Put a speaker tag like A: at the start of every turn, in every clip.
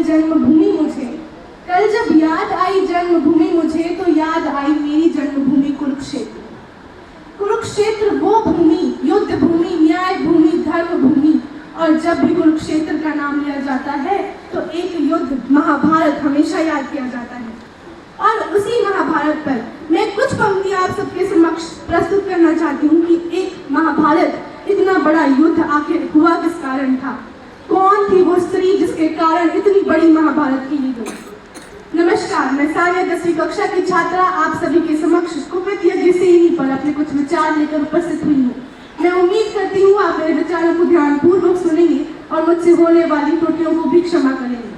A: आई जन्मभूमि मुझे, कल जब याद आई जन्मभूमि मुझे, तो याद आई मेरी जन्मभूमि कुरुक्षेत्र। कुरुक्षेत्र वो भूमि, युद्ध भूमि, न्याय भूमि, धर्म भूमि, और जब भी कुरुक्षेत्र का नाम लिया जाता है तो एक युद्ध महाभारत हमेशा याद किया जाता है। और उसी महाभारत पर मैं कुछ पंक्तियां आप सबके समक्ष प्रस्तुत करना चाहती हूँ कि एक महाभारत, इतना बड़ा युद्ध आखिर हुआ किस कारण था, कौन थी वो स्त्री जिसके कारण इतनी बड़ी महाभारत खेली गई। नमस्कार, मैं सानिया 10वीं कक्षा की छात्रा आप सभी के समक्ष कुपित यज्ञ सेनी पर अपने कुछ विचार लेकर उपस्थित हुई हूँ। मैं उम्मीद करती हूँ आप मेरे विचारों को ध्यानपूर्वक सुनेंगे और मुझसे होने वाली त्रुटियों को भी क्षमा करेंगे।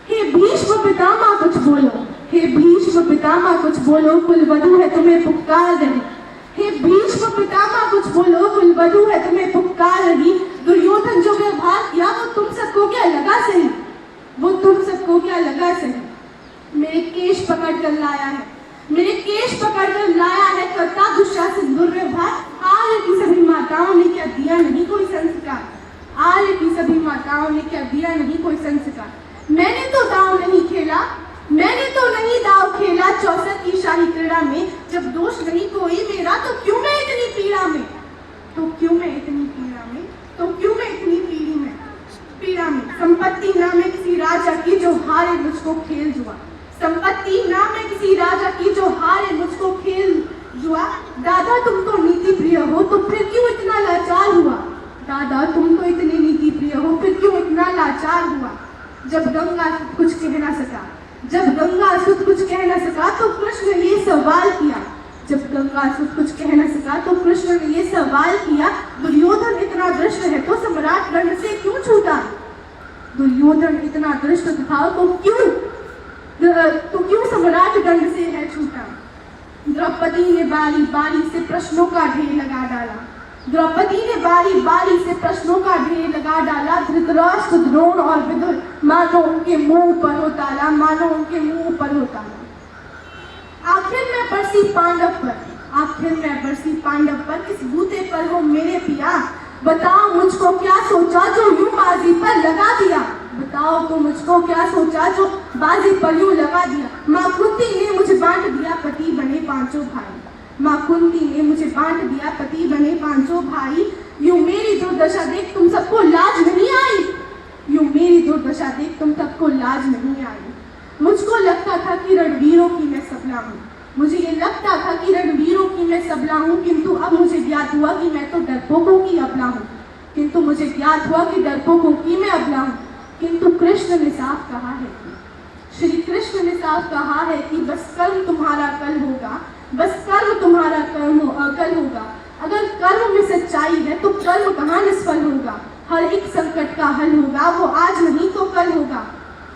A: हे भीष्म पितामह कुछ बोलो, हे भीष्म पितामह कुछ बोलो, कुलवधू है तुम्हें पुकार रही। हे भीष्म पितामह कुछ बोलो, कुलवधू है तुम्हें पुकार रही। दुर्योधन जो व्यवहार किया वो तुम सबको क्या लगा सही, वो तुम सबको क्या लगा सही। मेरे केश पकड़ कर लाया है, मेरे केश पकड़ कर लाया है करता दुशासन दुर्व्यवहार। आर्य की सभी माताओं ने क्या दिया नहीं कोई संस्कार, आर्य की सभी माताओं ने क्या दिया नहीं कोई संस्कार। मैंने तो दाव नहीं खेला, मैंने तो नहीं दाव खेला 64 की शाही क्रीड़ा में। जब दोष नहीं कोई मेरा तो क्यों मैं इतनी पीड़ा में, तो क्यों मैं इतनी पीड़ा में, तो क्यों मैं इतनी पीड़ा में। संपत्ति नाम है किसी राजा की जो हारे मुझको खेल जुआ, संपत्ति नाम है किसी राजा की जो हारे मुझको खेल जुआ। दादा तुम तो नीति प्रिय हो तो फिर क्यों इतना लाचार हुआ, दादा तुम तो इतने नीति प्रिय हो फिर क्यों इतना लाचार हुआ। जब गंगा कुछ कह ना सका, जब गंगा सुत कुछ कह ना सका तो कृष्ण ने ये सवाल किया, जब गंगा सुत कुछ कह ना सका तो कृष्ण ने ये सवाल किया, दुर्योधन इतना दृष्ट है तो सम्राट गण से क्यों छूटा। दुर्योधन इतना दृष्ट था तो क्यों सम्राट गण से है छूटा। द्रौपदी ने बारी बारी से प्रश्नों का ढेर लगा डाला, द्रौपदी ने बारी बारी से प्रश्नों का ढेर लगा डाला। धृतराष्ट्र, द्रोण और विदुर मानो उनके मुंह पर हो ताला, मानो उनके मुंह पर हो ताला। आखिर मैं बरसी पांडव पर, आखिर मैं बरसी पांडव पर, किस बूते पर हो मेरे पिया। बताओ मुझको क्या सोचा जो यूं बाजी पर लगा दिया, बताओ तो मुझको क्या सोचा जो बाजी पर यूं लगा दिया। माँ कुंती ने मुझे बांट दिया पति बने पांचों भाई, माँ कुंती ने मुझे बांट दिया पति बने पांचों भाई। यूं मेरी दुर्दशा देख तुम सबको लाज नहीं आई, यूं मेरी दुर्दशा देख तुम सबको लाज नहीं आई। मुझको लगता था कि रणवीरों की मैं सबला हूँ, मुझे ये लगता था कि रणवीरों की मैं सबला हूँ, किंतु अब मुझे ज्ञात हुआ कि मैं तो डरपोकों की अबला हूँ, किंतु मुझे ज्ञात हुआ कि डरपोकों की मैं अबला हूँ। किंतु कृष्ण ने साफ कहा है कि, श्री कृष्ण ने साफ कहा है कि बस कर्म तुम्हारा कल होगा, बस कर्म तुम्हारा कल होगा। अगर कर्म में सच्चाई है तो कर्म कहाँ निष्फल होगा। हर एक संकट का हल होगा, वो आज नहीं तो कल होगा।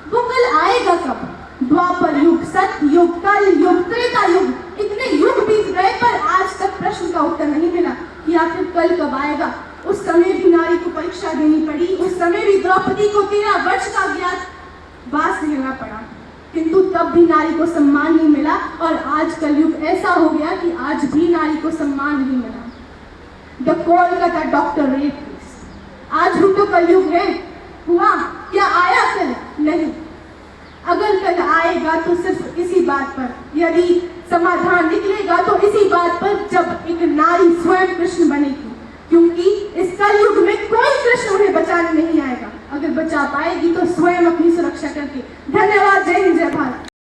A: वो कल आएगा कब, द्वापर युग, सत्य युग, कल युग, त्रेता युग, इतने युग बीत गए पर आज तक प्रश्न का उत्तर नहीं मिला कि आखिर कल कब आएगा। उस समय भी नारी को परीक्षा देनी पड़ी, उस समय भी द्रौपदी को 13 वर्ष का अज्ञातवास झेलना पड़ा, किंतु तब भी नारी को सम्मान नहीं मिला। और आज कलयुग ऐसा हो गया कि आज भी नारी को सम्मान नहीं मिला। The Kolkata doctor rape case, आज भी तो कलयुग है। हुआ क्या, आया कल नहीं। अगर कल आएगा तो सिर्फ इसी बात पर, यदि समाधान निकलेगा तो इसी बात पर जब एक नारी स्वयं कृष्ण बनेगी, क्योंकि इस कलयुग में कोई कृष्ण उन्हें बचाने नहीं आएगा। अगर बचा पाएगी तो स्वयं अपनी सुरक्षा करके